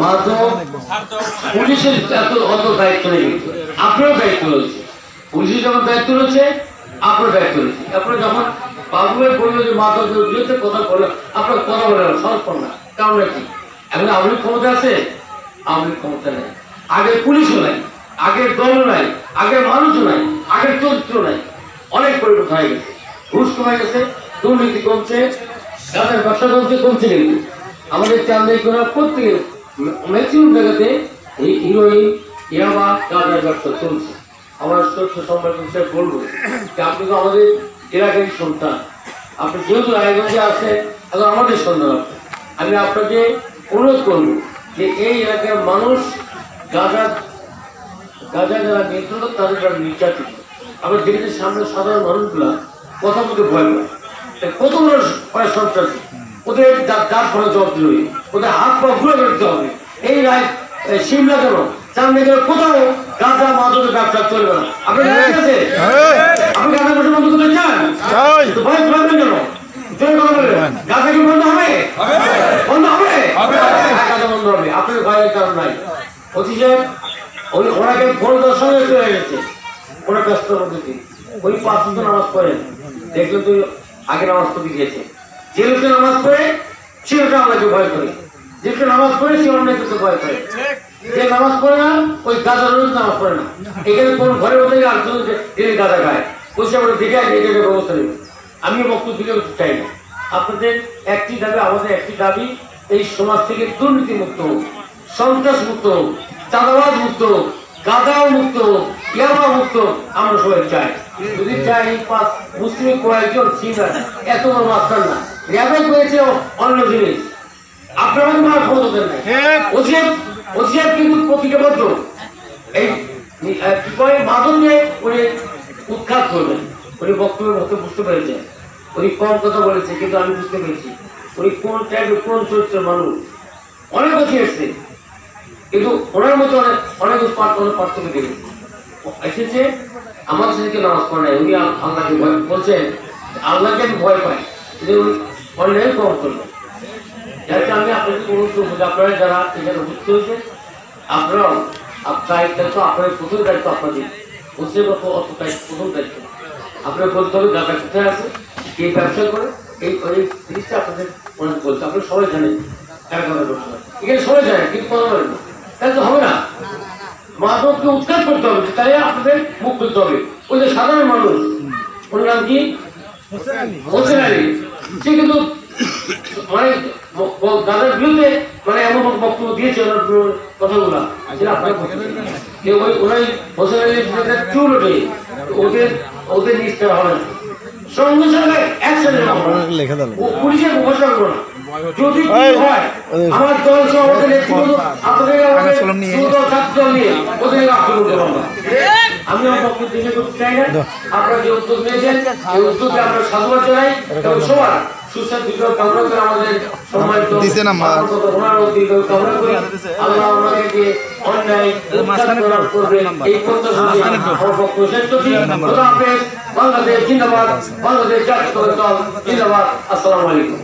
মাদক পুলিশের অত দায়িত্ব নেই, আপনারও দায়িত্ব রয়েছে। পুলিশের যখন দায়িত্ব রয়েছে আপনার দায়িত্ব রয়েছে। আপনার যখন বাবুয়ের বললো যে মাদক বিরুদ্ধে কথা বললো, আপনার কথা বলে না, সহজ পড় না। কারণ কি এখন আওয়ামী ক্ষমতা আছে? আওয়ামী ক্ষমতা নেই, আগের পুলিশও নাই, আগের দলও নাই, আগের মানুষও নাই, আগের চরিত্র নাই। অনেক পরিবর্তন হয়ে গেছে, ঘুষ কমে গেছে, দুর্নীতি কমছে, গাঁজার ব্যবসা কমছে কমছে। কিন্তু আমাদের চান্দাইকোনা প্রত্যেকের ম্যাক্সিমাম জায়গাতে এই হিরোইন, ইয়াবা, গাঁজার ব্যবসা চলছে। আমরা সত্য সম্পর্কে বলবো যে আপনি তো আমাদের এলাকার সন্তান, আপনি যেহেতু রায়গঞ্জে আছেন, এখন আমাদের সন্তান আছে। আমি আপনাকে অনুরোধ করব যে এই এলাকার মানুষ গাঁজা যারা নিয়ন্ত্রণ তাদের যারা নির্যাতিত, আমরা দেখেছি সামনে সাধারণ মানুষগুলা কথা বলতে ভয় পায়। কত বড় সন্ত্রাসী, ওদের দাঁত ভরা জবাব দিল, ওদের হাত পা ঘুরে বেরোতে হবে। এই রায় সিমলা কেন চান্দে গেলে কোথাও গাঁজা মাদকের ব্যবসা চলবে না। আপনি আপনি গাঁজা ব্যবসা বন্ধ করতে চান? ভয় করবেন কেন? গাঁজা কি বন্ধ হবে? বন্ধ হবে, গাঁজা বন্ধ হবে। আপনার ভয়ের কারণ নাই। অতি সাহেব ওনাকে ভোর দর্শনে চলে গেছে, ওরা ব্যস্ত মধ্যে ওই 5 ওয়াক্ত নামাজ পড়েন, দেখলে তুই আগে নামাজ পড়তে গিয়েছে। যে লোকটা নামাজ পড়ে সে লোকটা আমাকে ভয় করে, যে লোকটা নামাজ পড়ে সে অন্যকে ভয় করে। যে নামাজ পড়ে না ওই গাঁজা রোজ নামাজ পড়ে না। এখানে কোন ঘরে বলতে গেলে আর তিনি গাঁজা খায়, বসে আমরা দেখে আগে এই জায়গায় ব্যবস্থা নেব। আমি বক্তব্য দিকে চাই না। আপনাদের একটি দাবি, আমাদের একটি দাবি, এই সমাজ থেকে দুর্নীতি মুক্ত হোক, সন্ত্রাস মুক্ত হোক, চাঁদাবাজ মুক্ত হোক, গাঁজাও মুক্ত হোক, ইয়াবা মুক্ত আমরা সবাই চাই। যদি চাই এই 5 মুসলিম কয়েকজন সিনার এত বড় মাস্টার না, র্যাবে করেছে অন্য জিনিস, আপনারা মার ক্ষমতা দেন না। ওসিয়াত কিন্তু প্রতিজ্ঞাবদ্ধ, এই মাদক নিয়ে উনি উৎখাত করবেন। উনি বক্তব্যের মতো বুঝতে পেরেছেন, উনি কম কথা বলেছে, কিন্তু আমি বুঝতে পেরেছি উনি কোন টাইপের কোন চরিত্রের মানুষ। অনেক কথা এসছে, কিন্তু ওনার মতো অনেক পার্থক্য দেখেছে। এসেছে আমার ছেলেকে নামাজ পড়ে নাই, উনি আল্লাহকে ভয় বলছেন, আল্লাহকে আমি ভয় পাই, কিন্তু উনি অন্যায় কম করবেন। যার কারণে আমি আপনাদের অনুরোধ করবো যে আপনারা যারা এখানে উপস্থিত হয়েছেন, আপনারাও দায়িত্ব, আপনার প্রথম দায়িত্ব আপনাদের বুঝতে পারবো, অত দায়িত্ব প্রথম দায়িত্ব আপনার বলতে হবে গাঁজা কোথায় আছে, কে ব্যবসা করে, এই জিনিসটা আপনাদের মনে বলতে। আপনারা সবাই জানেন, এখানে সবাই জানেন, কিন্তু কথা বলেন না, তাহলে তো হবে না। মাদককে উৎখাত করতে হবে, তাই আপনাদের মুখ করতে হবে। ওই যে সাধারণ মানুষ, ওর নাম কি হোসেন আলী, সে কিন্তু মানে দাদার বিরুদ্ধে মানে এমন বক্তব্য দিয়েছে, ওনার কথাগুলা আপনার ওনাই হোসেন আলীর চুল ওঠে, ওদের নিষ্ঠা হবে না, সঙ্গে সঙ্গে অ্যাকশনে পুলিশের ঘোষণা করবো না। যদি হয় আমার দল সহ আমাদের নেতৃত্ব আপনাদের ছাত্র নিয়ে ওদের আক্রমণ করবো। আমি আমার পক্ষ থেকে করতে চাই না। আপনারা যে উদ্যোগ নিয়েছেন, এই উদ্যোগকে আমরা সাধুবাদ জানাই এবং সবার সুস্বাস্থ্য দীর্ঘ কামনা করে আমাদের সম্মানিত কামনা করি। আল্লাহ আমাদেরকে অন্যায় করবে এই প্রত্যাশা আমার পক্ষ শেষ করছি। বাংলাদেশ জিন্দাবাদ, বাংলাদেশ জাতীয় দল জিন্দাবাদ। আসসালামু আলাইকুম।